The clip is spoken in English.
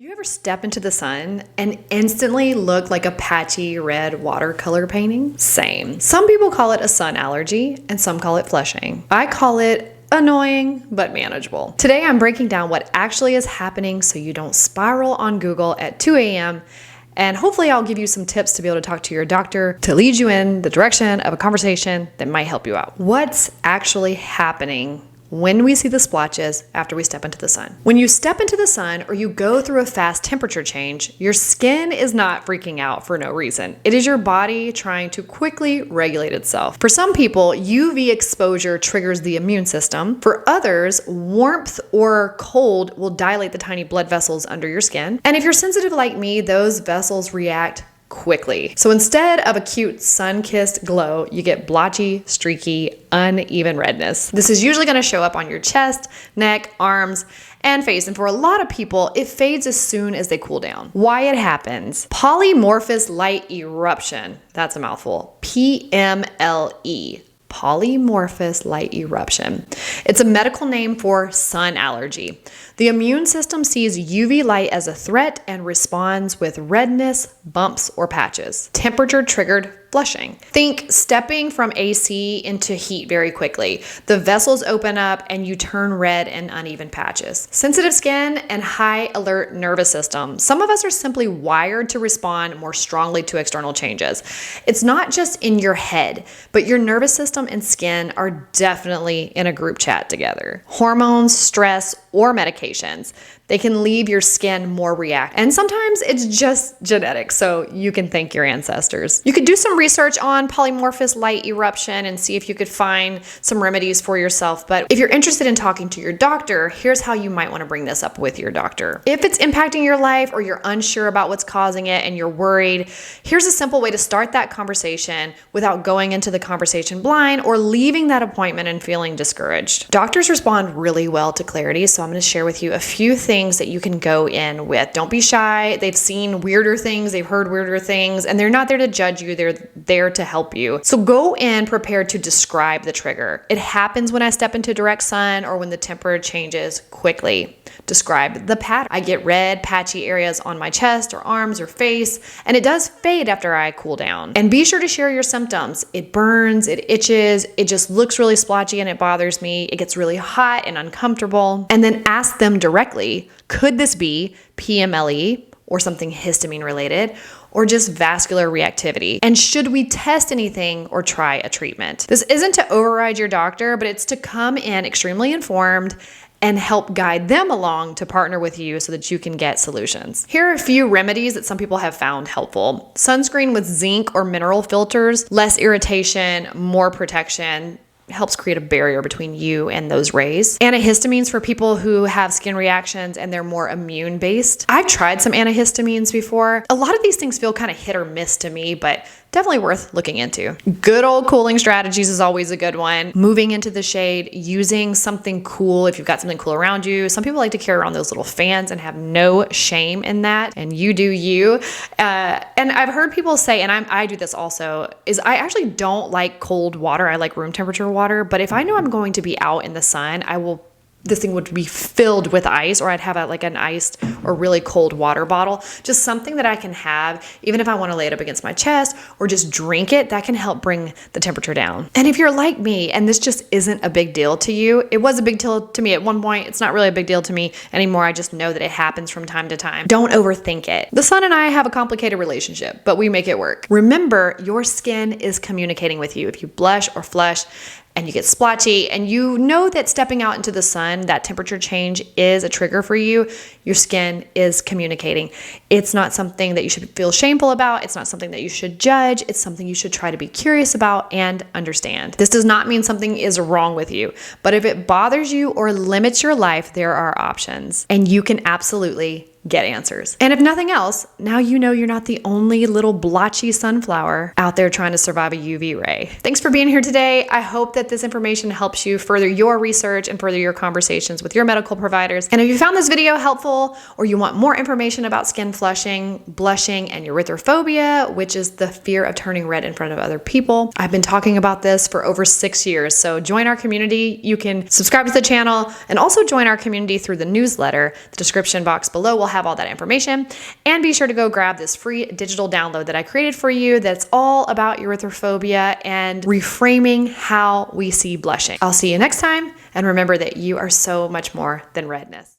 You ever step into the sun and instantly look like a patchy red watercolor painting? Same. Some people call it a sun allergy and some call it flushing. I call it annoying but manageable. Today I'm breaking down what actually is happening so you don't spiral on Google at 2 a.m. and hopefully I'll give you some tips to be able to talk to your doctor to lead you in the direction of a conversation that might help you out. What's actually happening when we see the splotches after we step into the sun? When you step into the sun or you go through a fast temperature change, your skin is not freaking out for no reason. It is your body trying to quickly regulate itself. For some people, UV exposure triggers the immune system. For others, warmth or cold will dilate the tiny blood vessels under your skin. And if you're sensitive like me, those vessels react quickly. So instead of a cute sun-kissed glow, you get blotchy, streaky, uneven redness. This is usually going to show up on your chest, neck, arms, and face. And for a lot of people, it fades as soon as they cool down. Why it happens? Polymorphous light eruption. That's a mouthful. PMLE. Polymorphous light eruption. It's a medical name for sun allergy. The immune system sees UV light as a threat and responds with redness, bumps, or patches. Temperature-triggered flushing. Think stepping from AC into heat very quickly. The vessels open up and you turn red and uneven patches. Sensitive skin and high alert nervous system. Some of us are simply wired to respond more strongly to external changes. It's not just in your head, but your nervous system and skin are definitely in a group chat together. Hormones, stress, or medications, they can leave your skin more reactive. And sometimes it's just genetic, so you can thank your ancestors. You could do some research on polymorphous light eruption and see if you could find some remedies for yourself. But if you're interested in talking to your doctor, here's how you might want to bring this up with your doctor. If it's impacting your life or you're unsure about what's causing it and you're worried, here's a simple way to start that conversation without going into the conversation blind or leaving that appointment and feeling discouraged. Doctors respond really well to clarity, so I'm going to share with you a few things that you can go in with. Don't be shy. They've seen weirder things, they've heard weirder things, and they're not there to judge you. They're there to help you. So go in prepared to describe the trigger. It happens when I step into direct sun or when the temperature changes quickly. Describe the pattern. I get red, patchy areas on my chest or arms or face, and it does fade after I cool down. And be sure to share your symptoms. It burns, it itches, it just looks really splotchy and it bothers me. It gets really hot and uncomfortable. And then ask them directly, could this be PMLE or something histamine related, or just vascular reactivity? And should we test anything or try a treatment? This isn't to override your doctor, but it's to come in extremely informed and help guide them along to partner with you so that you can get solutions. Here are a few remedies that some people have found helpful. Sunscreen with zinc or mineral filters, less irritation, more protection, helps create a barrier between you and those rays. Antihistamines for people who have skin reactions and they're more immune based. I've tried some antihistamines before. A lot of these things feel kind of hit or miss to me, but definitely worth looking into. Good old cooling strategies is always a good one. Moving into the shade, using something cool if you've got something cool around you. Some people like to carry around those little fans and have no shame in that, and you do you. And I've heard people say, and I do this also, is I actually don't like cold water. I like room temperature water, but if I know I'm going to be out in the sun, this thing would be filled with ice, or I'd have an iced or really cold water bottle, just something that I can have, even if I want to lay it up against my chest or just drink it, that can help bring the temperature down. And if you're like me and this just isn't a big deal to you, it was a big deal to me at one point. It's not really a big deal to me anymore. I just know that it happens from time to time. Don't overthink it. The sun and I have a complicated relationship, but we make it work. Remember, your skin is communicating with you. If you blush or flush, and you get splotchy, and you know that stepping out into the sun, that temperature change is a trigger for you, your skin is communicating. It's not something that you should feel shameful about. It's not something that you should judge. It's something you should try to be curious about and understand. This does not mean something is wrong with you, but if it bothers you or limits your life, there are options, and you can absolutely get answers. And if nothing else, now you know you're not the only little blotchy sunflower out there trying to survive a UV ray. Thanks for being here today. I hope that this information helps you further your research and further your conversations with your medical providers. And if you found this video helpful, or you want more information about skin flushing, blushing, and erythrophobia, which is the fear of turning red in front of other people, I've been talking about this for over 6 years. So join our community. You can subscribe to the channel and also join our community through the newsletter. The description box below will have all that information. And be sure to go grab this free digital download that I created for you that's all about erythrophobia and reframing how we see blushing. I'll see you next time, and remember that you are so much more than redness.